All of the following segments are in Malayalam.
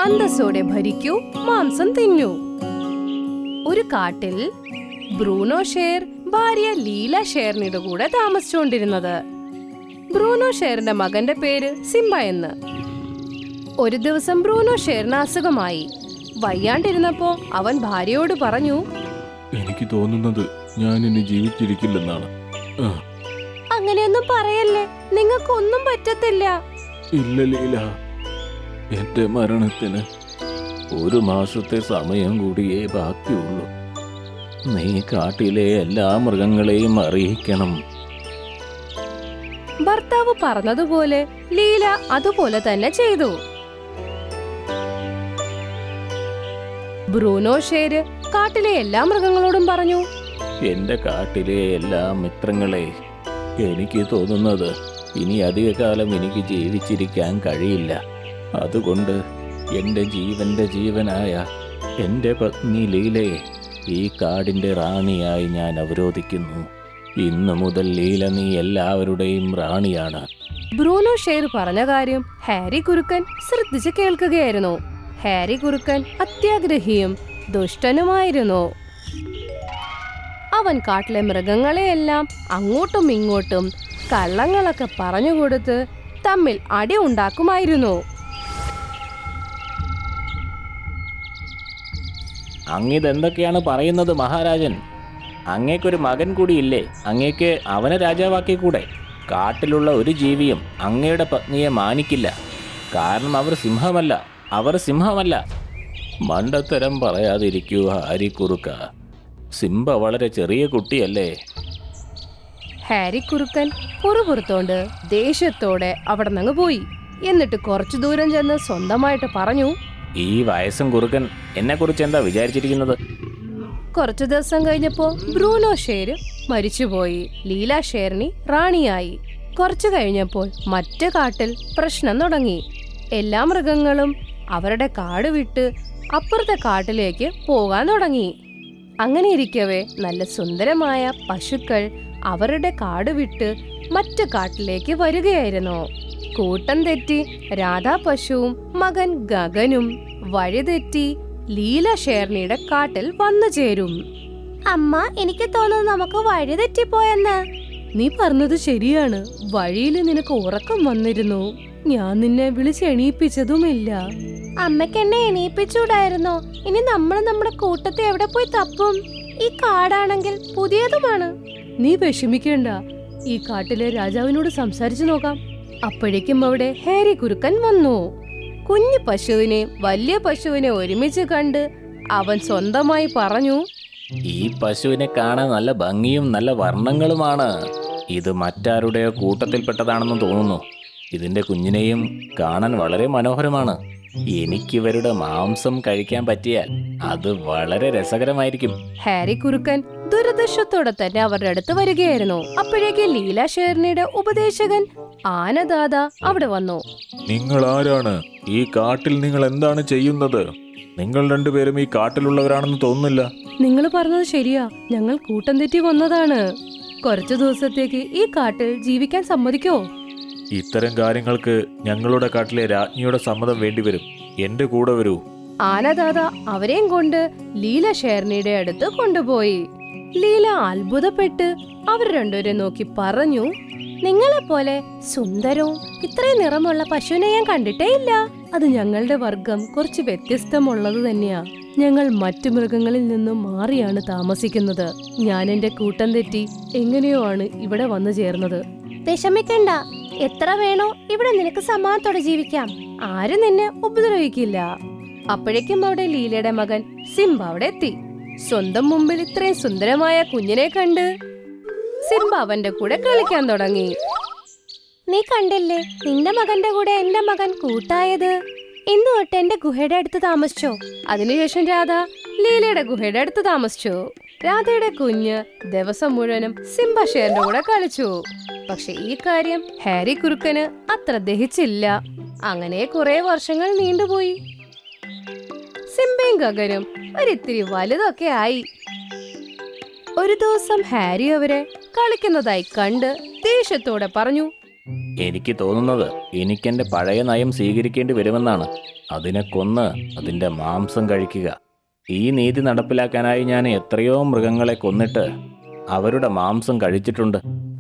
അന്തസ്സോടെ ഭരിക്കൂ, മാംസം തിന്നൂ. ഒരു കാട്ടിൽ ബ്രൂണോ ഷേർ ഭാര്യ ലീല ഷേറിനിയുടെ കൂടെ താമസിച്ചുകൊണ്ടിരുന്നത്. ബ്രൂണോ ഷേറിന്റെ മകന്റെ പേര് സിംബ എന്ന്. ഒരു ദിവസം ബ്രൂണോ ഷേറിന് അസുഖമായി. വയ്യാണ്ടിരുന്നപ്പോ അവൻ ഭാര്യയോട് പറഞ്ഞു, എനിക്ക് തോന്നുന്നത് ഞാൻ ഇനി ജീവിച്ചിരിക്കില്ലെന്നാണ്. അങ്ങനെയൊന്നും പറയല്ലേ, നിങ്ങൾക്കൊന്നും പറ്റത്തില്ല. ഇല്ല ലീല, എന്റെ മരണത്തിന് 1 മാസത്തെ സമയം കൂടിയേ ബാക്കിയുള്ളൂ. നീ കാട്ടിലെ എല്ലാ മൃഗങ്ങളെയും അറിയിക്കണം. ഭർത്താവ് പറഞ്ഞതുപോലെ ലീല അതുപോലെ തന്നെ ചെയ്തു. ബ്രൂണോ ഷേര് കാട്ടിലെ എല്ലാ മൃഗങ്ങളോടും പറഞ്ഞു, എന്റെ കാട്ടിലെ എല്ലാ മിത്രങ്ങളെ, എനിക്ക് തോന്നുന്നത് ഇനി അധികകാലം എനിക്ക് ജീവിച്ചിരിക്കാൻ കഴിയില്ല. അതുകൊണ്ട് എന്റെ ജീവന്റെ ജീവനായ എന്റെ പത്നി ലീലയെ ഈ കാടിന്റെ റാണിയായി ഞാൻ അവരോധിക്കുന്നു. ഇന്നു മുതൽ ലീല നീ എല്ലാവരുടെയും റാണിയാണ്. ബ്രൂണോ ഷേർ പറഞ്ഞ കാര്യം ഹാരി കുറുക്കൻ ശ്രദ്ധിച്ച് കേൾക്കുകയായിരുന്നു. ഹാരി കുറുക്കൻ അത്യാഗ്രഹിയും ദുഷ്ടനുമായിരുന്നു. അവൻ കാട്ടിലെ മൃഗങ്ങളെയെല്ലാം അങ്ങോട്ടും ഇങ്ങോട്ടും കള്ളങ്ങളൊക്കെ പറഞ്ഞുകൊടുത്ത് തമ്മിൽ അടി ഉണ്ടാക്കുമായിരുന്നു. അങ്ങിതെന്തൊക്കെയാണ് പറയുന്നത് മഹാരാജൻ? അങ്ങേക്കൊരു മകൻ കൂടിയില്ലേ? അങ്ങേക്ക് അവനെ രാജാവാക്കിക്കൂടെ? കാട്ടിലുള്ള ഒരു ജീവിയും അങ്ങയുടെ പത്നിയെ മാനിക്കില്ല. കാരണം അവർ സിംഹമല്ല. മണ്ടത്തരം പറയാതിരിക്കൂ ഹാരി കുറുക്ക. സിംബ വളരെ ചെറിയ കുട്ടിയല്ലേ? ഹാരി കുറുക്കൻ പുറപുറത്തോണ്ട് ദേഷ്യത്തോടെ അവിടെ നിന്ന് പോയി. എന്നിട്ട് കുറച്ചു ദൂരം ചെന്ന് സ്വന്തമായിട്ട് പറഞ്ഞു, ഈ വയസ്സും കുറുക്കൻ എന്നെ കുറിച്ച് എന്താ വിചാരിച്ചിരിക്കുന്നത്? കുറച്ചു ദിവസം കഴിഞ്ഞപ്പോ ബ്രൂണോ ഷേർ മരിച്ചുപോയി. ലീല ഷേറിനി റാണിയായി. കുറച്ചു കഴിഞ്ഞപ്പോൾ മറ്റു കാട്ടിൽ പ്രശ്നം തുടങ്ങി. എല്ലാ മൃഗങ്ങളും അവരുടെ കാട് വിട്ട് അപ്പുറത്തെ കാട്ടിലേക്ക് പോകാൻ തുടങ്ങി. അങ്ങനെ ഇരിക്കവേ നല്ല സുന്ദരമായ പശുക്കൾ അവരുടെ കാട് വിട്ട് മറ്റു കാട്ടിലേക്ക് വരികയായിരുന്നു. കൂട്ടം തെറ്റി രാധാ പശുവും മകൻ ഗഗനും വഴിതെറ്റി ലീല ഷേർണിയുടെ കാട്ടിൽ വന്നു ചേരും. അമ്മ, എനിക്ക് തോന്നുന്നു നമുക്ക് വഴി തെറ്റിപ്പോയെന്ന്. നീ പറഞ്ഞത് ശരിയാണ്. വഴിയിൽ നിനക്ക് ഉറക്കം വന്നിരുന്നു. ഞാൻ നിന്നെ വിളിച്ച് എണീപ്പിച്ചതുമില്ല. അമ്മയ്ക്ക് എന്നെ എണീപ്പിച്ചൂടായിരുന്നോ? ഇനി നമ്മൾ നമ്മുടെ കൂട്ടത്തെ എവിടെ പോയി തപ്പും? ഈ കാടാണെങ്കിൽ പുതിയതുമാണ്. നീ വിഷമിക്കേണ്ട, ഈ കാട്ടിലെ രാജാവിനോട് സംസാരിച്ചു നോക്കാം. അപ്പോഴേക്കും അവിടെ ഹാരി കുറുക്കൻ വന്നു. കുഞ്ഞു പശുവിനെ വലിയ പശുവിനെ ഒരുമിച്ച് കണ്ട് അവൻ സ്വന്തമായി പറഞ്ഞു, ഈ പശുവിനെ കാണാൻ നല്ല ഭംഗിയും നല്ല വർണ്ണങ്ങളുമാണ്. ഇത് മറ്റാരുടെയോ കൂട്ടത്തിൽപ്പെട്ടതാണെന്ന് തോന്നുന്നു. ഇതിന്റെ കുഞ്ഞിനെയും കാണാൻ വളരെ മനോഹരമാണ്. എനിക്കിവരുടെ മാംസം കഴിക്കാൻ പറ്റിയാൽ അത് വളരെ രസകരമായിരിക്കും. ഹാരി കുറുക്കൻ ദുരദൃഷ്ടത്തോടെ തന്നെ അവരുടെ അടുത്ത് വരികയായിരുന്നു. അപ്പോഴേക്ക് ലീല ഷേർണിയുടെ ഉപദേശകൻ ആനദാദ അവിടെ വന്നു. നിങ്ങൾ ആരാണ്? ഈ കാട്ടിൽ നിങ്ങൾ എന്താണ് ചെയ്യുന്നത്? നിങ്ങൾ രണ്ടുപേരും ഈ കാട്ടിലുള്ളവരാണെന്ന് തോന്നുന്നില്ല. നിങ്ങൾ പറഞ്ഞത് ശരിയാ. ഞങ്ങൾ കൂട്ടം തെറ്റി വന്നതാണ്. കുറച്ചു ദിവസത്തേക്ക് ഈ കാട്ടിൽ ജീവിക്കാൻ സമ്മതിക്കോ? ഇത്തരം കാര്യങ്ങൾക്ക് ഞങ്ങളുടെ കാട്ടിലെ രാജ്ഞിയുടെ സമ്മതം വേണ്ടിവരും. എന്റെ കൂടെ വരൂ. ആനദാദ അവരെയും കൊണ്ട് ലീല ഷേർണിയുടെ അടുത്ത് കൊണ്ടുപോയി. ലീല അത്ഭുതപ്പെട്ട് അവർ രണ്ടുപേരെ നോക്കി പറഞ്ഞു, നിങ്ങളെപ്പോലെ സുന്ദരവും ഇത്രയും നിറമുള്ള പശുവിനെ ഞാൻ കണ്ടിട്ടേ ഇല്ല. അത് ഞങ്ങളുടെ വർഗം കുറച്ച് വ്യത്യസ്തമുള്ളത് തന്നെയാ. ഞങ്ങൾ മറ്റു മൃഗങ്ങളിൽ നിന്നും മാറിയാണ് താമസിക്കുന്നത്. ഞാൻ എന്റെ കൂട്ടം തെറ്റി എങ്ങനെയോ ആണ് ഇവിടെ വന്നു ചേർന്നത്. വിഷമിക്കണ്ട, എത്ര വേണോ ഇവിടെ നിനക്ക് സമാധാനത്തോടെ ജീവിക്കാം. ആരും നിന്നെ ഉപദ്രവിക്കില്ല. അപ്പോഴേക്കും അവിടെ ലീലയുടെ മകൻ സിംബ അവിടെ എത്തി. സ്വന്തം മുമ്പിൽ ഇത്രയും സുന്ദരമായ കുഞ്ഞിനെ കണ്ട് സിംബ അവന്റെ കൂടെ കളിക്കാൻ തുടങ്ങി. നീ കണ്ടില്ലേ നിന്റെ മകന്റെ കൂടെ എന്റെ മകൻ കൂട്ടായത്? ഇന്ന് തൊട്ട് എന്റെ ഗുഹയുടെ അടുത്ത് താമസിച്ചോ? അതിനുശേഷം രാധ ലീലയുടെ ഗുഹയുടെ അടുത്ത് താമസിച്ചു. രാധയുടെ കുഞ്ഞ് ദിവസം മുഴുവനും സിംബ ഷേറിന്റെ കൂടെ കളിച്ചു. പക്ഷെ ഈ കാര്യം ഹാരി കുറുക്കന് അത്ര ദഹിച്ചില്ല. അങ്ങനെ കുറെ വർഷങ്ങൾ നീണ്ടുപോയി. സിംബയും ഗഗനും ഒരിത്തിരി വലുതൊക്കെ ആയി. ഒരു ദിവസം ഹാരി അവരെ കളിക്കുന്നതായി കണ്ട് ദേഷ്യത്തോടെ പറഞ്ഞു, എനിക്ക് തോന്നുന്നത് എനിക്കെന്റെ പഴയ നയം സ്വീകരിക്കേണ്ടി വരുമെന്നാണ്. അതിനെ കൊന്ന് അതിന്റെ മാംസം കഴിക്കുക. ഈ നീതി നടപ്പിലാക്കാനായി ഞാൻ എത്രയോ മൃഗങ്ങളെ കൊന്നിട്ട് അവരുടെ മാംസം കഴിച്ചിട്ടുണ്ട്.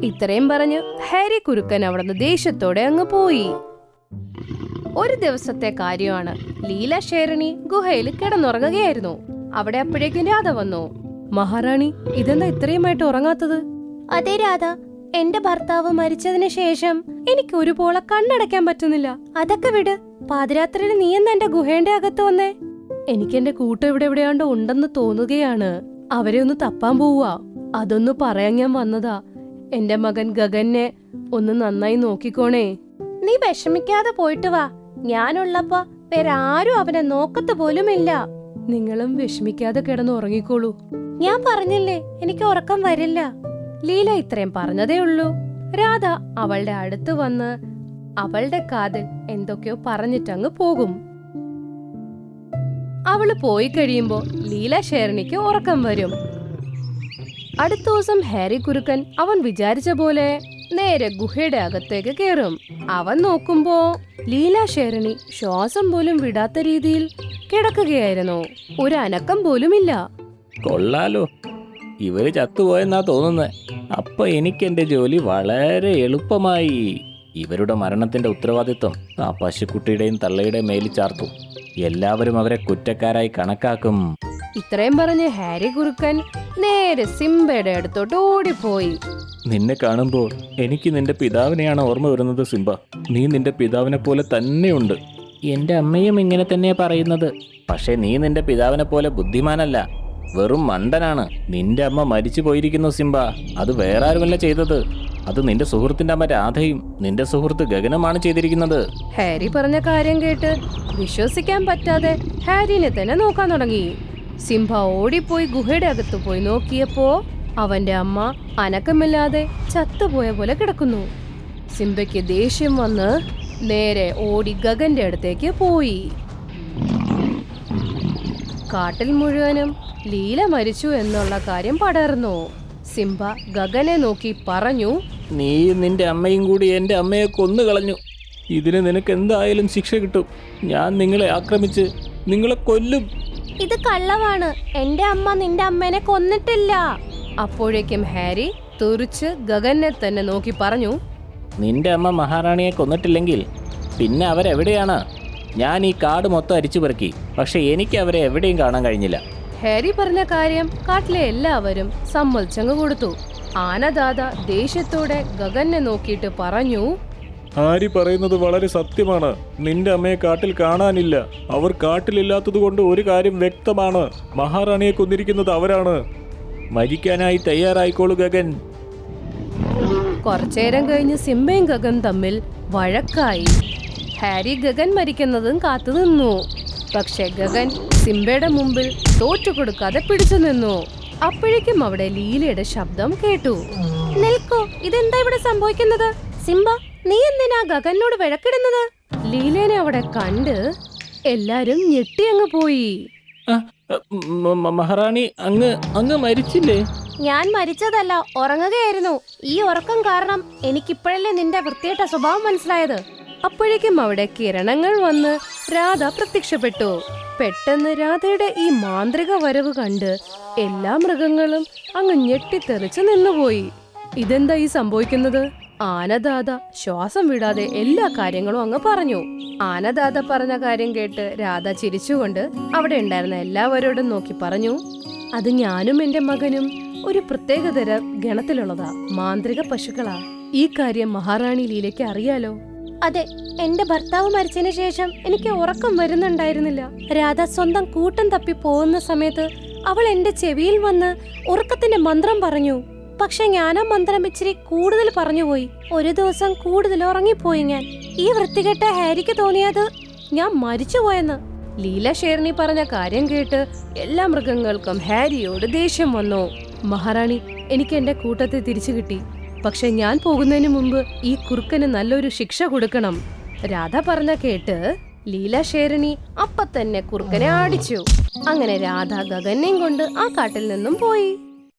ഇത്രയും പറഞ്ഞ് ഹാരി കുറുക്കൻ അവിടുന്ന് ദേഷ്യത്തോടെ അങ്ങ് പോയി. ഒരു ദിവസത്തെ കാര്യമാണ്. ലീല ഷേർണി ഗുഹയിൽ കിടന്നുറങ്ങുകയായിരുന്നു. അവിടെ അപ്പോഴേക്കും രാധ വന്നു. മഹാറാണി, ഇതെന്താ ഇത്രയുമായിട്ട് ഉറങ്ങാത്തത്? അതെ രാധ, എന്റെ ഭർത്താവ് മരിച്ചതിന് ശേഷം എനിക്ക് ഒരുപോലെ കണ്ണടയ്ക്കാൻ പറ്റുന്നില്ല. അതൊക്കെ വിട്, പാതിരാത്രിയിൽ നീ എന്താ എന്റെ ഗുഹയുടെ അകത്ത് വന്നേ? എനിക്ക് എന്റെ കൂട്ടം ഇവിടെ എവിടെയാണ്ടോ ഉണ്ടെന്ന് തോന്നുകയാണ്. അവരെ ഒന്ന് തപ്പാൻ പോവാ. അതൊന്ന് പറയാൻ ഞാൻ വന്നതാ. എന്റെ മകൻ ഗഗനെ ഒന്ന് നന്നായി നോക്കിക്കോണേ. നീ വിഷമിക്കാതെ പോയിട്ട് വാ. ഞാനുള്ളപ്പോ വേറെ ആരും അവനെ നോക്കത്ത് പോലുമില്ല. നിങ്ങളും വിഷമിക്കാതെ കിടന്ന് ഉറങ്ങിക്കോളൂ. ഞാൻ പറഞ്ഞില്ലേ, എനിക്ക് ഉറക്കം വരില്ല. ലീല ഇത്രയും പറഞ്ഞതേ ഉള്ളൂ. രാധ അവളുടെ അടുത്ത് വന്ന് അവളുടെ കാതിൽ എന്തൊക്കെയോ പറഞ്ഞിട്ടങ്ങ് പോകും. അവള് പോയി കഴിയുമ്പോ ലീല ഷേർണിക്ക് ഉറക്കം വരും. അടുത്ത ദിവസം ഹാരി കുറുക്കൻ അവൻ വിചാരിച്ച പോലെ നേരെ ഗുഹയുടെ അകത്തേക്ക് കേറും. അവൻ നോക്കുമ്പോ ലീല ഷേർണി ശ്വാസം പോലും വിടാത്ത രീതിയിൽ കിടക്കുകയായിരുന്നു. ഒരു അനക്കം പോലുമില്ല. കൊള്ളാലോ, ഇവര് ചത്തുപോയെന്നാ തോന്നുന്നത്. അപ്പൊ എനിക്ക് എന്റെ ജോലി വളരെ എളുപ്പമായി. ഇവരുടെ മരണത്തിന്റെ ഉത്തരവാദിത്വം ആ പശുക്കുട്ടിയുടെയും തള്ളയുടെയും മേലിൽ ചാർത്തു. എല്ലാവരും അവരെ കുറ്റക്കാരായി കണക്കാക്കും. ഇത്രയും പറഞ്ഞ് ഹാരി കുറുക്കൻ നേരെ സിംബയുടെ അടുത്തോട്ട് ഓടിപ്പോയി. നിന്നെ കാണുമ്പോൾ എനിക്ക് നിന്റെ പിതാവിനെയാണ് ഓർമ്മ വരുന്നത് സിംബ. നീ നിന്റെ പിതാവിനെ പോലെ തന്നെയുണ്ട്. എന്റെ അമ്മയും ഇങ്ങനെ തന്നെയാ പറയുന്നത്. പക്ഷെ നീ നിന്റെ പിതാവിനെ പോലെ ബുദ്ധിമാനല്ല, വെറും മണ്ടനാണ്. നിന്റെ അമ്മ മരിച്ചു പോയിരിക്കുന്നു സിംബ. അത് വേറെ ആരുമല്ല ചെയ്തത്. അത് നിന്റെ സുഹൃത്തിന്റെ അമ്മ രാധയും നിന്റെ സുഹൃത്ത് ഗഗനുമാണ് ചെയ്തിരിക്കുന്നത്. ഹാരി പറഞ്ഞ കാര്യം കേട്ട് വിശ്വസിക്കാൻ പറ്റാതെ ഹാരിനെ തന്നെ നോക്കാൻ തുടങ്ങി. സിംഹ ഓടിപ്പോയി ഗുഹയുടെ അകത്ത് പോയി നോക്കിയപ്പോ അവന്റെ അമ്മ അനക്കമില്ലാതെ ചത്തുപോയ പോലെ കിടക്കുന്നു. സിംബയ്ക്ക് ദേഷ്യം വന്ന് നേരെ ഓടി ഗഗന്റെ അടുത്തേക്ക് പോയി. കാട്ടിൽ മുഴുവനും ലീല മരിച്ചു എന്നുള്ള കാര്യം പടർന്നു. സിംബ ഗഗനെ നോക്കി പറഞ്ഞു, നീ നിന്റെ അമ്മയും കൂടി എന്റെ അമ്മയെ കൊന്നു കളഞ്ഞു. ഇതിന് നിനക്ക് എന്തായാലും ശിക്ഷ കിട്ടും. ഞാൻ നിങ്ങളെ ആക്രമിച്ച് നിങ്ങളെ കൊല്ലും. ഇത് കള്ളവാണ്. എന്റെ അമ്മ നിന്റെ അമ്മേനെ കൊന്നിട്ടില്ല. അപ്പോഴേക്കും ഹാരി തുറിച്ച് ഗഗനെ തന്നെ നോക്കി പറഞ്ഞു, നിന്റെ അമ്മ മഹാറാണിയെ കൊന്നിട്ടില്ലെങ്കിൽ പിന്നെ അവരെവിടെയാണ്? ഞാൻ ഈ കാട് മൊത്തം അരിച്ചു പെറുക്കി, പക്ഷെ എനിക്ക് അവരെ എവിടെയും കാണാൻ കഴിഞ്ഞില്ല. ഹാരി പറഞ്ഞ കാര്യം കാട്ടിലെ എല്ലാവരും സമ്മതിച്ചങ്ങ് കൊടുത്തു. ആനദാദ ദേഷ്യത്തോടെ ഗഗനെ നോക്കിയിട്ട് പറഞ്ഞു, ഹാരി പറയുന്നത് വളരെ സത്യമാണ്. നിന്റെ അമ്മയെ കാട്ടിൽ കാണാനില്ല. അവർ കാട്ടിലില്ലാത്തത് കൊണ്ട് ഒരു കാര്യം വ്യക്തമാണ്. മഹാറാണിയെ കൊന്നിരിക്കുന്നത് അവരാണ്. മരിക്കാനായി തയ്യാറായിക്കോളൂ ഗഗൻ. കുറച്ചേരം കഴിഞ്ഞ് സിംബയും ഗഗൻ തമ്മിൽ വഴക്കായി. ഹാരി ഗഗൻ മരിക്കുന്നതും കാത്തുനിന്നു. പക്ഷെ ഗഗൻ സിംബയുടെ മുമ്പിൽ തോറ്റുകൊടുക്കാതെ പിടിച്ചു നിന്നു. അപ്പോഴേക്കും അവിടെ ലീലയുടെ ശബ്ദം കേട്ടു. നിൽക്കൂ, ഇതെന്താ ഇവിടെ സംഭവിക്കുന്നത്? സിംബ, നീ എന്തിനാ ഗഗനോട് വഴക്കിടുന്നത്? ലീലേനെ അവിടെ കണ്ട് എല്ലാരും ഞെട്ടി അങ്ങ് പോയി. മഹാറാണി അങ്ങ് മരിച്ചില്ലേ? ഞാൻ മരിച്ചതല്ല, ഉറങ്ങുകയായിരുന്നു. ഈ ഉറക്കം കാരണം എനിക്കിപ്പോഴല്ലേ നിന്റെ വൃത്തികെട്ട സ്വഭാവം മനസ്സിലായത്. അപ്പോഴേക്കും അവിടെ കിരണങ്ങൾ വന്ന് രാധ പ്രത്യക്ഷപ്പെട്ടു. പെട്ടെന്ന് രാധയുടെ ഈ മാന്ത്രിക വരവ് കണ്ട് എല്ലാ മൃഗങ്ങളും അങ്ങ് ഞെട്ടിത്തെറിച്ച് നിന്നുപോയി. ഇതെന്താ ഈ സംഭവിക്കുന്നത്? ആനദാദ ശ്വാസം വിടാതെ എല്ലാ കാര്യങ്ങളും അങ്ങ് പറഞ്ഞു. ആനദാദ പറഞ്ഞ കാര്യം കേട്ട് രാധ ചിരിച്ചുകൊണ്ട് അവിടെ ഉണ്ടായിരുന്ന എല്ലാവരോടും നോക്കി പറഞ്ഞു, അത് ഞാനും എന്റെ മകനും ഒരു പ്രത്യേകതരം ഗണത്തിലുള്ളതാ, മാന്ത്രിക പശുക്കളാ. ഈ കാര്യം മഹാറാണി ലീലയ്ക്ക് അറിയാലോ. അതെ, എന്റെ ഭർത്താവ് മരിച്ചതിന് ശേഷം എനിക്ക് ഉറക്കം വരുന്നുണ്ടായിരുന്നില്ല. രാധ സ്വന്തം കൂട്ടം തപ്പി പോകുന്ന സമയത്ത് അവൾ എന്റെ ചെവിയിൽ വന്ന് ഉറക്കത്തിന്റെ മന്ത്രം പറഞ്ഞു. പക്ഷെ ഞാൻ ആ മന്ത്രം ഇച്ചിരി കൂടുതൽ പറഞ്ഞുപോയി. ഒരു ദിവസം കൂടുതൽ ഉറങ്ങിപ്പോയി ഞാൻ. ഈ വൃത്തികെട്ട ഹാരിക്ക് തോന്നിയത് ഞാൻ മരിച്ചുപോയെന്ന്. ലീല ഷേർണി പറഞ്ഞ കാര്യം കേട്ട് എല്ലാ മൃഗങ്ങൾക്കും ഹാരിയോട് ദേഷ്യം വന്നു. മഹാറാണി, എനിക്ക് എന്റെ കൂട്ടത്തെ തിരിച്ചു കിട്ടി. പക്ഷെ ഞാൻ പോകുന്നതിന് മുമ്പ് ഈ കുറുക്കന് നല്ലൊരു ശിക്ഷ കൊടുക്കണം. രാധ പറഞ്ഞ കേട്ട് ലീല ഷേർണി അപ്പത്തന്നെ കുറുക്കനെ ആടിച്ചു. അങ്ങനെ രാധ ഗഗനെയും കൊണ്ട് ആ കാട്ടിൽ നിന്നും പോയി.